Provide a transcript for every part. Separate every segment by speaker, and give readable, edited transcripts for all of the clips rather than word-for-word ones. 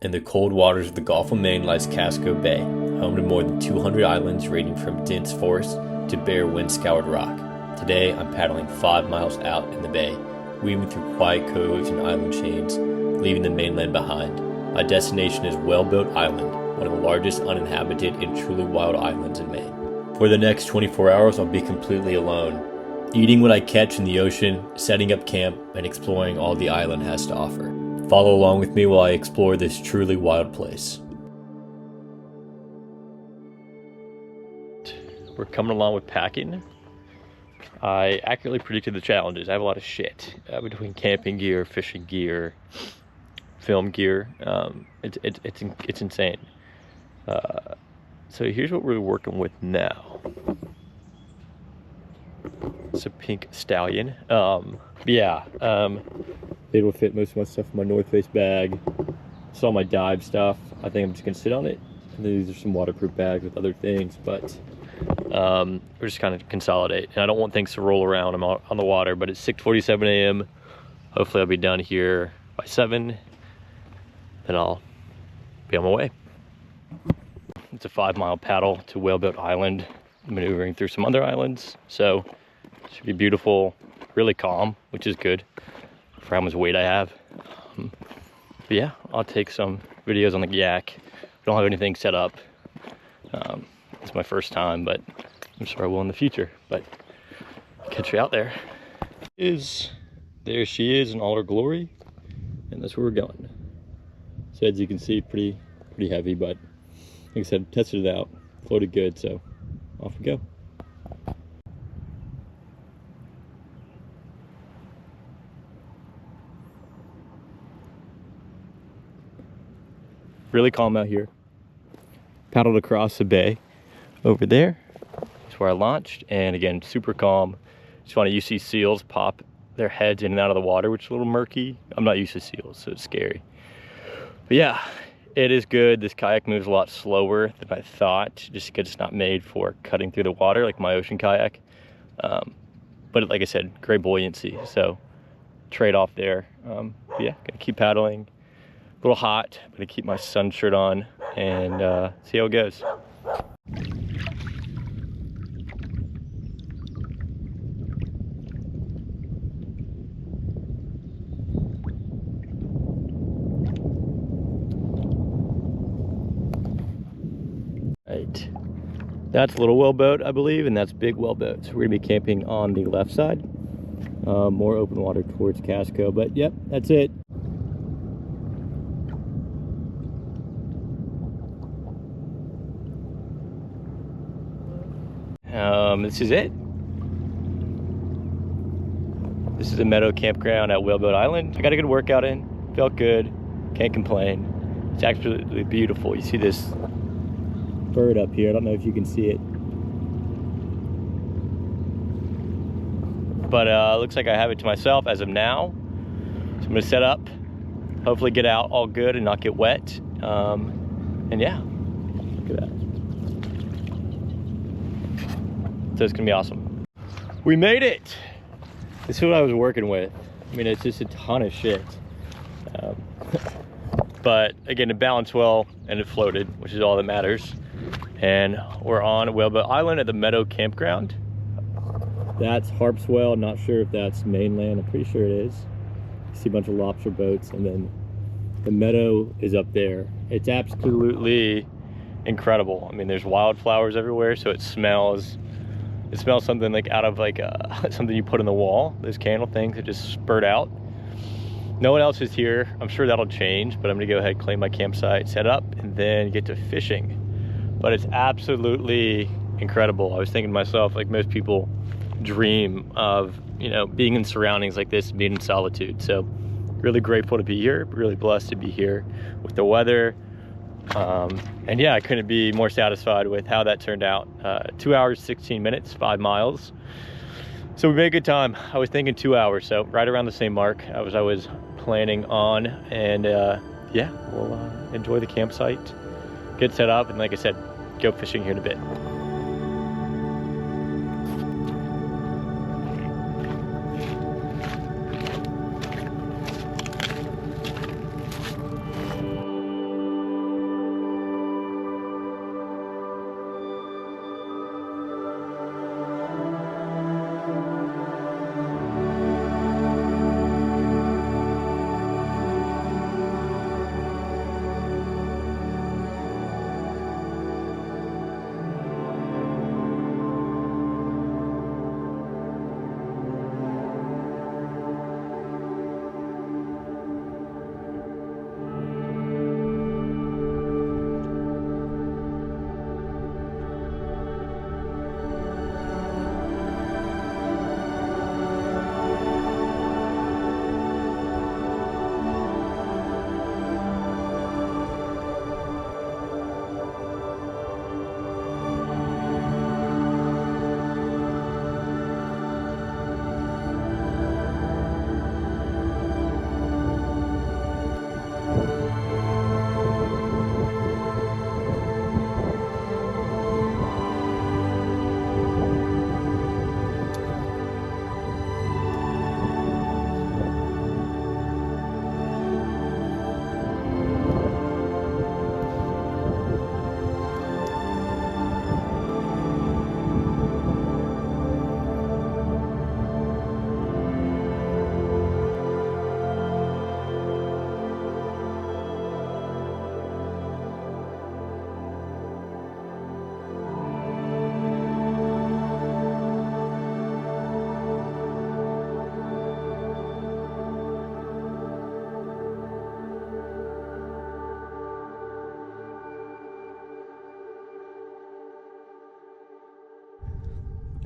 Speaker 1: In the cold waters of the Gulf of Maine lies Casco Bay, home to more than 200 islands ranging from dense forest to bare wind-scoured rock. Today, I'm paddling 5 miles out in the bay, weaving through quiet coves and island chains, leaving the mainland behind. My destination is Whaleboat Island, one of the largest uninhabited and truly wild islands in Maine. For the next 24 hours, I'll be completely alone, eating what I catch in the ocean, setting up camp, and exploring all the island has to offer. Follow along with me while I explore this truly wild place. We're coming along with packing. I accurately predicted the challenges. I have a lot of shit between camping gear, fishing gear, film gear. It's insane. So here's what we're working with now. It's a pink stallion. It will fit most of my stuff in my North Face bag. It's all my dive stuff. I think I'm just gonna sit on it. And then these are some waterproof bags with other things, but we're just kind of consolidate. And I don't want things to roll around. I'm on the water, but it's 6:47 a.m. Hopefully I'll be done here by 7. Then I'll be on my way. It's a 5-mile paddle to Whaleboat Island, maneuvering through some other islands. So it should be beautiful, really calm, which is good for how much weight I have. But yeah, I'll take some videos on the yak. I don't have anything set up. It's my first time, but I'm sure I will in the future. But catch you out there. There she is in all her glory, and that's where we're going. So as you can see, pretty heavy, but like I said, tested it out, floated good, so off we go. Really calm out here. Paddled across the bay over there. That's where I launched, and again, super calm. Just funny, you see seals pop their heads in and out of the water, which is a little murky. I'm not used to seals, so it's scary. But yeah, it is good. This kayak moves a lot slower than I thought, just because it's not made for cutting through the water like my ocean kayak. But like I said, great buoyancy, so trade-off there. But yeah, gonna keep paddling. A little hot, I'm gonna keep my sun shirt on and see how it goes. Right, that's a little whaleboat, I believe, and that's big whaleboat. So we're gonna be camping on the left side, more open water towards Casco, but yep, that's it. This is it. This is a meadow campground at Whaleboat Island. I got a good workout in, felt good, can't complain. It's absolutely beautiful. You see this bird up here, I don't know if you can see it. But looks like I have it to myself as of now. So I'm gonna set up, hopefully get out all good and not get wet. And yeah, look at that. So it's gonna be awesome. We made it! This is what I was working with. I mean, it's just a ton of shit. But again, it balanced well and it floated, which is all that matters. And we're on Whaleboat Island at the Meadow Campground. That's Harpswell, not sure if that's mainland, I'm pretty sure it is. You see a bunch of lobster boats, and then the meadow is up there. It's absolutely incredible. I mean, there's wildflowers everywhere, so it smells something like out of like something you put in the wall. Those candle things that just spurt out. No one else is here. I'm sure that'll change, but I'm gonna go ahead, claim my campsite, set up, and then get to fishing. But it's absolutely incredible. I was thinking to myself, like most people dream of, you know, being in surroundings like this, being in solitude. So really grateful to be here, really blessed to be here with the weather. And yeah, I couldn't be more satisfied with how that turned out. 2 hours, 16 minutes, 5 miles. So we made a good time. I was thinking 2 hours, so right around the same mark I was planning on. And yeah, we'll enjoy the campsite, get set up, and like I said, go fishing here in a bit.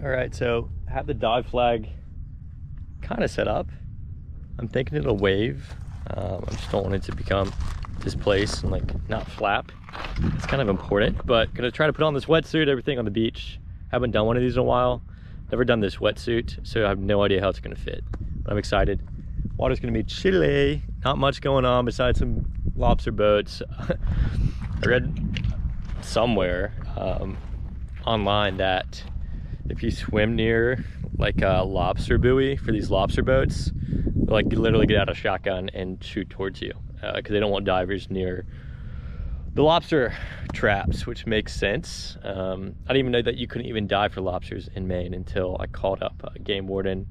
Speaker 1: All right, so I have the dive flag kind of set up. I'm thinking it'll wave. I just don't want it to become displaced and like not flap. It's kind of important, but gonna try to put on this wetsuit, everything on the beach. Haven't done one of these in a while. Never done this wetsuit, so I have no idea how it's gonna fit. But I'm excited. Water's gonna be chilly. Not much going on besides some lobster boats. I read somewhere online that if you swim near like a lobster buoy for these lobster boats, like you literally get out a shotgun and shoot towards you because they don't want divers near the lobster traps, which makes sense. I didn't even know that you couldn't even dive for lobsters in Maine until I called up a game warden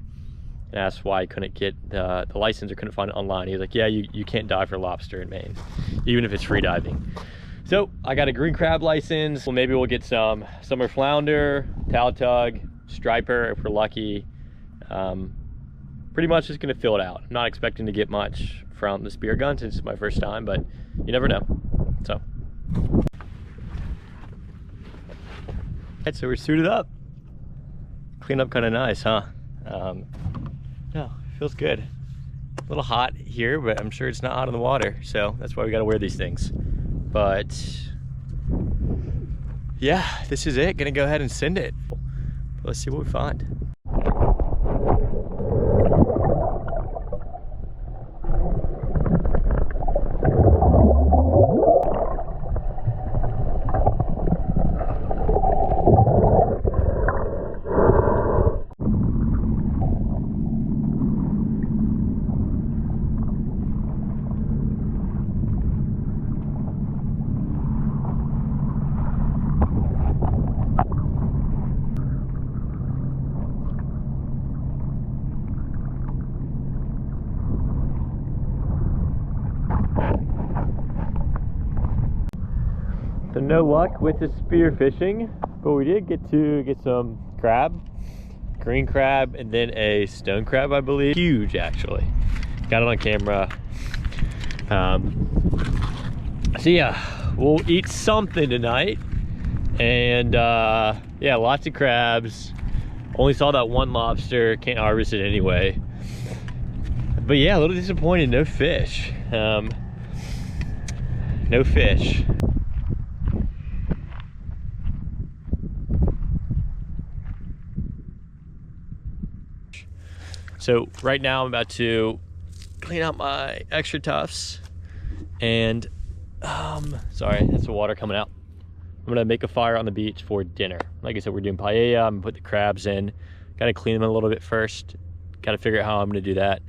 Speaker 1: and asked why I couldn't get the license or couldn't find it online. He was like, yeah, you can't dive for lobster in Maine, even if it's free diving. So I got a green crab license. Well, maybe we'll get some summer flounder, tautog, striper if we're lucky. Pretty much just gonna fill it out. I'm not expecting to get much from the spear gun since it's my first time, but you never know. So, all right, so we're suited up. Clean up kind of nice, huh? No, feels good. A little hot here, but I'm sure it's not hot in the water, so that's why we gotta wear these things. But yeah, this is it. Gonna go ahead and send it. Let's see what we find. So no luck with the spear fishing, but we did get some crab, green crab, and then a stone crab, I believe. Huge, actually. Got it on camera. So yeah, we'll eat something tonight. And yeah, lots of crabs. Only saw that one lobster, can't harvest it anyway. But yeah, a little disappointed, no fish. No fish. So right now I'm about to clean out my extra tufts and sorry, that's the water coming out. I'm gonna make a fire on the beach for dinner. Like I said, we're doing paella. I'm gonna put the crabs in. Gotta clean them a little bit first. Gotta figure out how I'm gonna do that.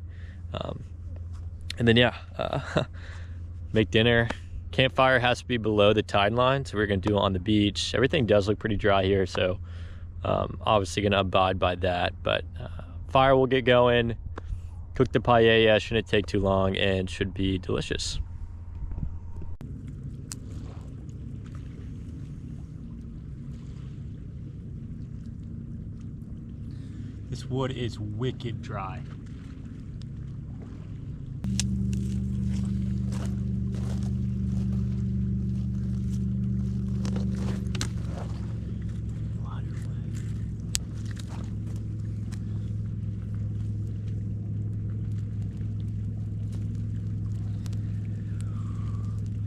Speaker 1: And then yeah, make dinner. Campfire has to be below the tide line, so we're gonna do it on the beach. Everything does look pretty dry here, so obviously gonna abide by that, but fire will get going, cook the paella, shouldn't take too long, and should be delicious. This wood is wicked dry.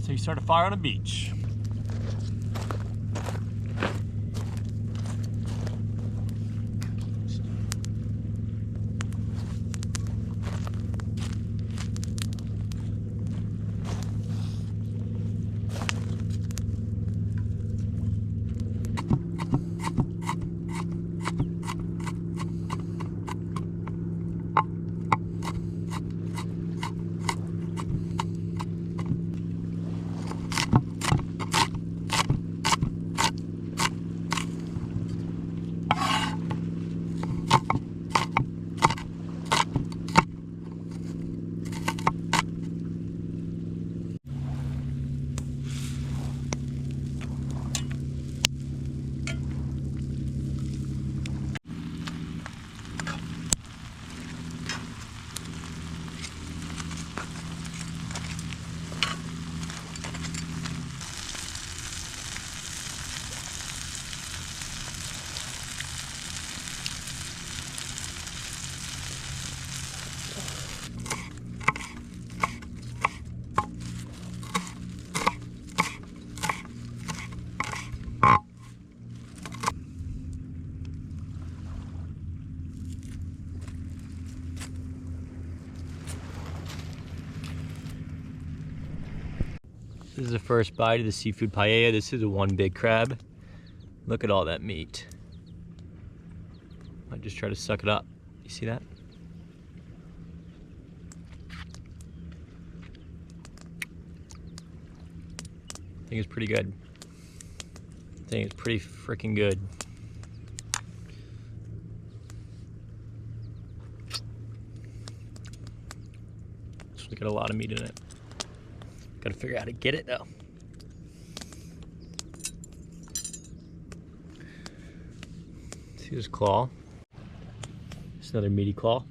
Speaker 1: So you start a fire on a beach. This is the first bite of the seafood paella. This is a one big crab. Look at all that meat. I just try to suck it up. You see that? I think it's pretty good. I think it's pretty freaking good. It's got a lot of meat in it. Gotta figure out how to get it though. See this claw? It's another meaty claw.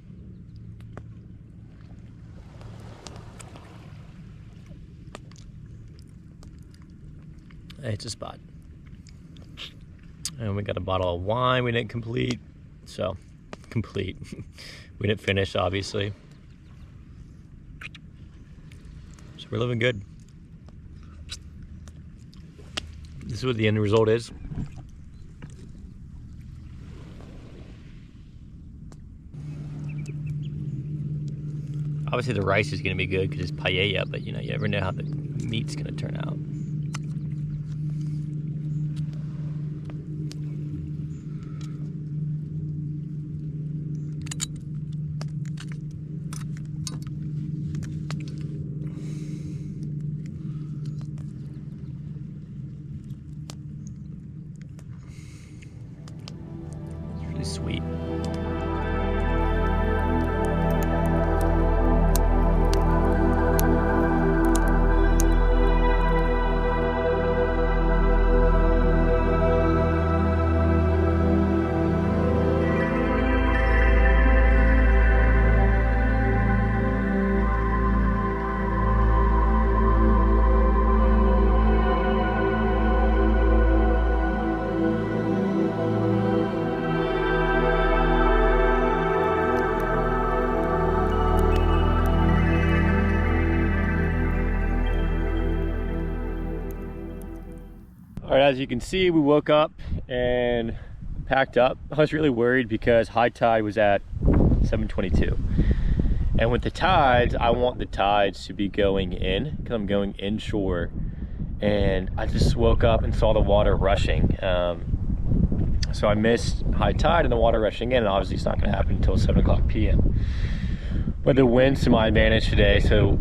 Speaker 1: It's a spot. And we got a bottle of wine we didn't complete. So, complete. We didn't finish, obviously. So we're living good. This is what the end result is. Obviously the rice is gonna be good because it's paella, but you know, you never know how the meat's gonna turn out. It's really sweet. All right, as you can see, we woke up and packed up. I was really worried because high tide was at 7:22. And with the tides, I want the tides to be going in because I'm going inshore. And I just woke up and saw the water rushing. So I missed high tide and the water rushing in, and obviously it's not gonna happen until 7 o'clock p.m. But the wind's to my advantage today, so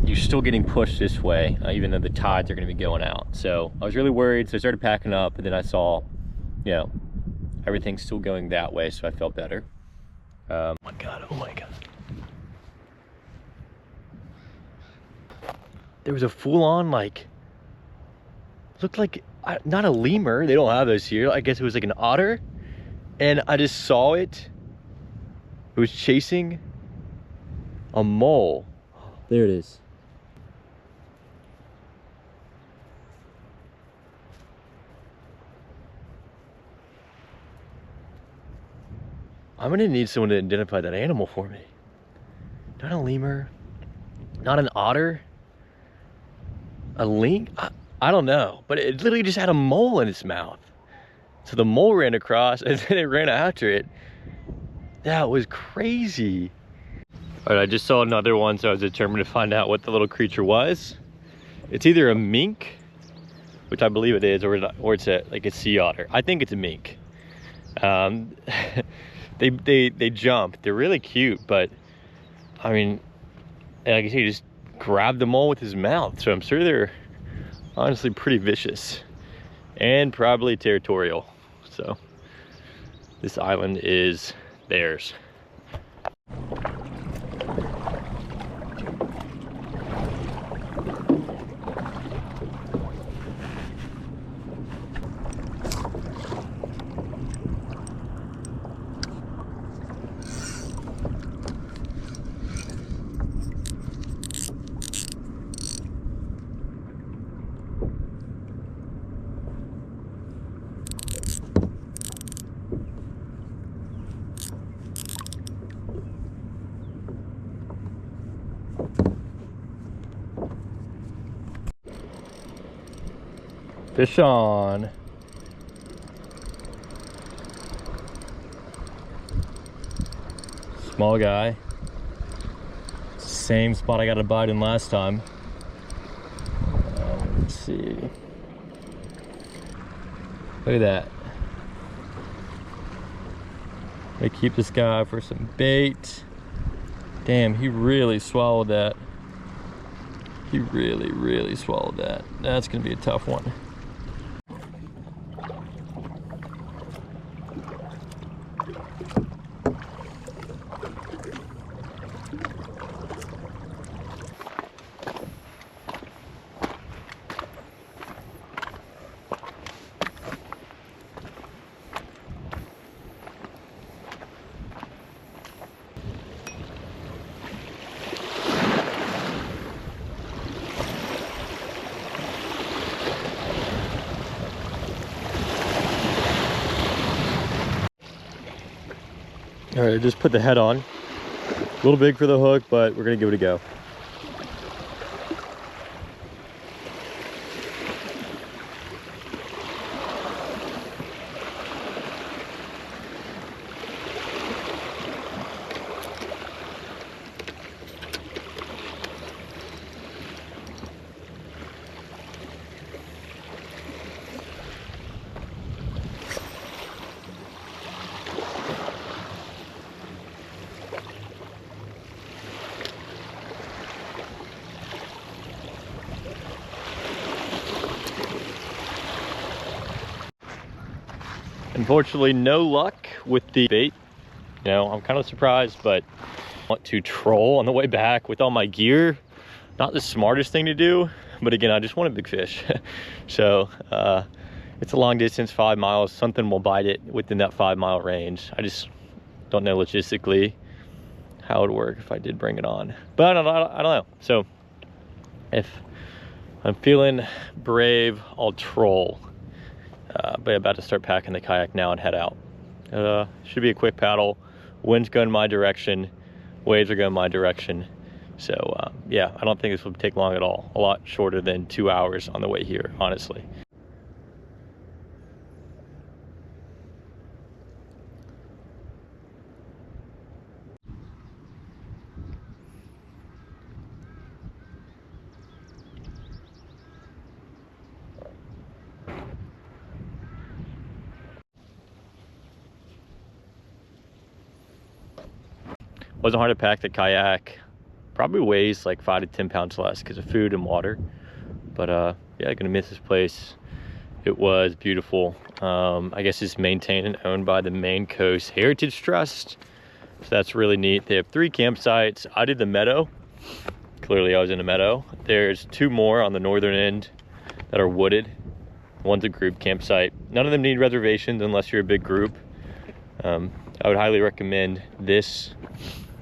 Speaker 1: you're still getting pushed this way, even though the tides are gonna be going out. So I was really worried, so I started packing up, and then I saw, you know, everything's still going that way, so I felt better. Oh my God, oh my God. There was a full-on, like, looked like, not a lemur, they don't have those here. I guess it was like an otter, and I just saw it. It was chasing a mole. There it is. I'm gonna need someone to identify that animal for me. Not a lemur, not an otter, a link. I don't know, but it literally just had a mole in its mouth. So the mole ran across and then it ran after it. That was crazy. All right, I just saw another one, so I was determined to find out what the little creature was. It's either a mink, which I believe it is, or it's like a sea otter. I think it's a mink. They jump. They're really cute, but I mean, like I said, he just grabbed the mole with his mouth. So I'm sure they're honestly pretty vicious and probably territorial. So this island is theirs. Fish on. Small guy. Same spot I got a bite in last time. Let's see. Look at that. I keep this guy for some bait. Damn, he really swallowed that. He really swallowed that. That's gonna be a tough one. All right, I just put the head on. A little big for the hook, but we're gonna give it a go. Unfortunately, no luck with the bait. You know, I'm kind of surprised, but I want to troll on the way back with all my gear. Not the smartest thing to do, but again, I just want a big fish. So it's a long distance, 5 miles. Something will bite it within that 5 mile range. I just don't know logistically how it would work if I did bring it on, but I don't know. So if I'm feeling brave, I'll troll. But about to start packing the kayak now and head out. Should be a quick paddle. Wind's going my direction, waves are going my direction. So yeah, I don't think this will take long at all. A lot shorter than 2 hours on the way here, honestly. Wasn't hard to pack the kayak. Probably weighs like 5 to 10 pounds less because of food and water. But yeah, gonna miss this place. It was beautiful. I guess it's maintained and owned by the Maine Coast Heritage Trust. So that's really neat. They have 3 campsites. I did the meadow. Clearly I was in a meadow. There's 2 more on the northern end that are wooded. One's a group campsite. None of them need reservations unless you're a big group. I would highly recommend this.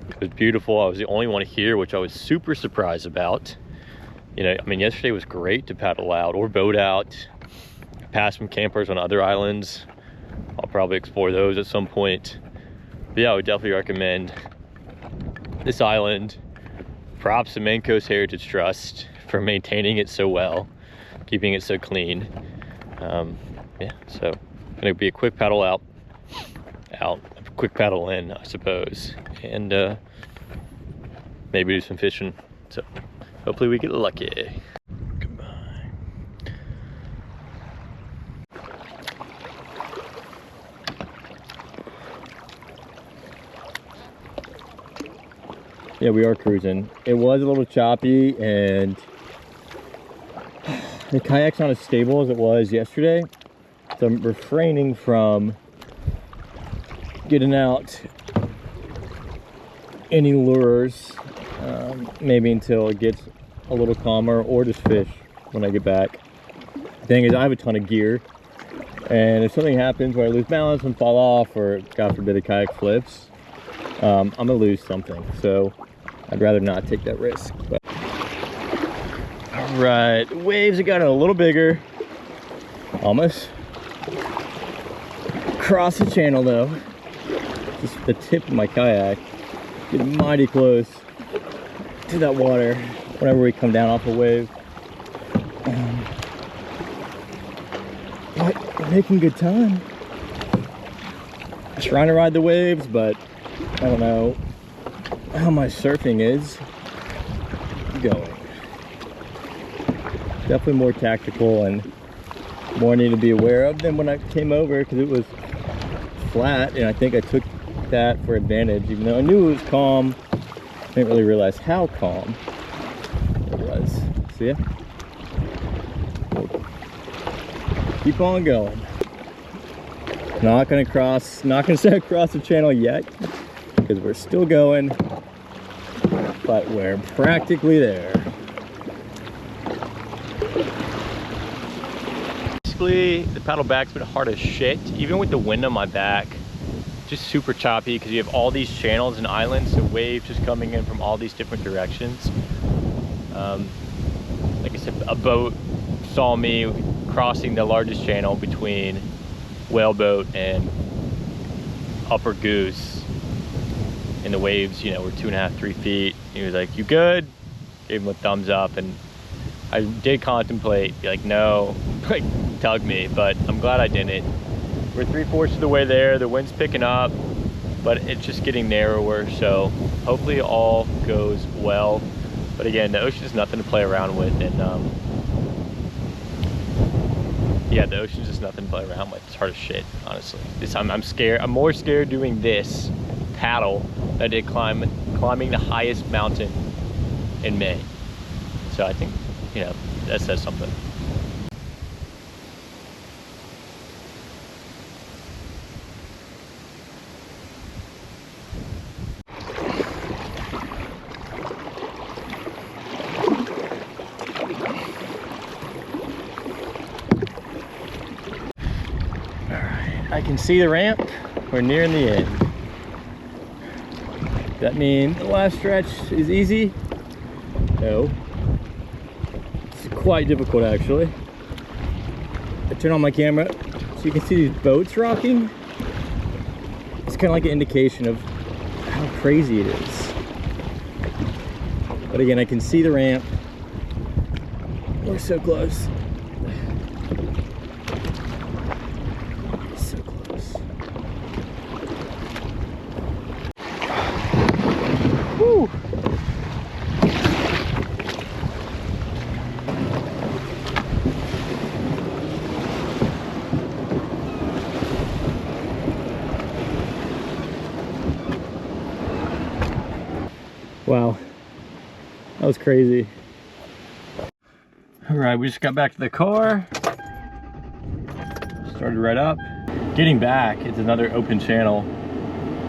Speaker 1: It was beautiful. I was the only one here, which I was super surprised about. You know, I mean, yesterday was great to paddle out or boat out. I passed some campers on other islands. I'll probably explore those at some point. But yeah, I would definitely recommend this island. Props to Maine Coast Heritage Trust for maintaining it so well, keeping it so clean. Yeah, so gonna be a quick paddle out, a quick paddle in, I suppose, and maybe do some fishing. So hopefully we get lucky. Goodbye. Yeah, we are cruising. It was a little choppy and the kayak's not as stable as it was yesterday. So I'm refraining from getting out any lures, maybe until it gets a little calmer, or just fish when I get back. The thing is, I have a ton of gear, and if something happens where I lose balance and fall off, or God forbid a kayak flips, I'm gonna lose something. So I'd rather not take that risk. But all right, waves have gotten a little bigger. Almost across the channel though. Just the tip of my kayak getting mighty close to that water whenever we come down off a wave. But we're making good time. Trying to ride the waves, but I don't know how my surfing is going. definitely more tactical and more need to be aware of than when I came over, because it was flat, and I think I took that for advantage, even though I knew it was calm. I didn't really realize how calm it was. So yeah, keep on going. Not gonna say across the channel yet, because we're still going, but we're practically there. Basically, the paddle back's been hard as shit, even with the wind on my back. Just super choppy because you have all these channels and islands, so waves just coming in from all these different directions. Like I said, a boat saw me crossing the largest channel between Whaleboat and Upper Goose, and the waves, you know, were 2.5, 3 feet. He was like, "You good?" Gave him a thumbs up, and I did contemplate, be like, no, like tug me, but I'm glad I didn't. We're 3/4 of the way there. The wind's picking up, but it's just getting narrower, so hopefully all goes well. But again, the ocean is nothing to play around with, and yeah, the ocean's just nothing to play around with. It's hard as shit, honestly. I'm scared. I'm more scared doing this paddle than I did climbing the highest mountain in May. So I think, you know, that says something. I can see the ramp. We're nearing the end. Does that mean the last stretch is easy? No. It's quite difficult, actually. I turn on my camera so you can see these boats rocking. It's kind of like an indication of how crazy it is. But again, I can see the ramp. We're so close. Woo. Wow, that was crazy. All right, we just got back to the car. Started right up. Getting back, it's another open channel.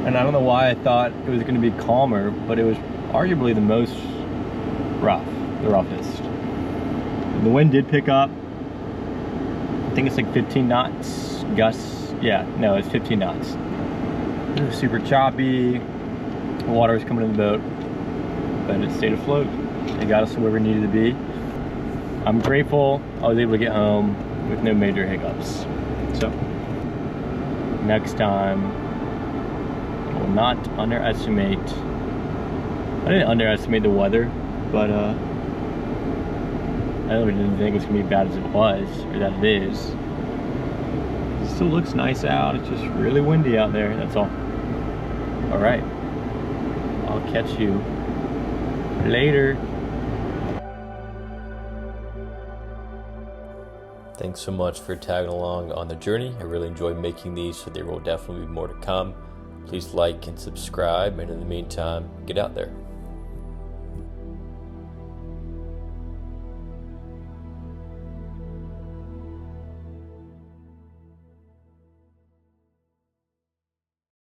Speaker 1: And I don't know why I thought it was gonna be calmer, but it was arguably the most rough, the roughest. And the wind did pick up. I think it's like 15 knots, gusts. Yeah, no, it's 15 knots. It was super choppy. The water was coming in the boat, but it stayed afloat. It got us to where we needed to be. I'm grateful I was able to get home with no major hiccups. So, next time, I will not underestimate. I didn't underestimate the weather, but I really didn't think it was gonna be bad as it was, or that it is. It still looks nice out, it's just really windy out there, that's all. All right, I'll catch you later. Thanks so much for tagging along on the journey. I really enjoy making these, so there will definitely be more to come. Please like and subscribe, and in the meantime, get out there.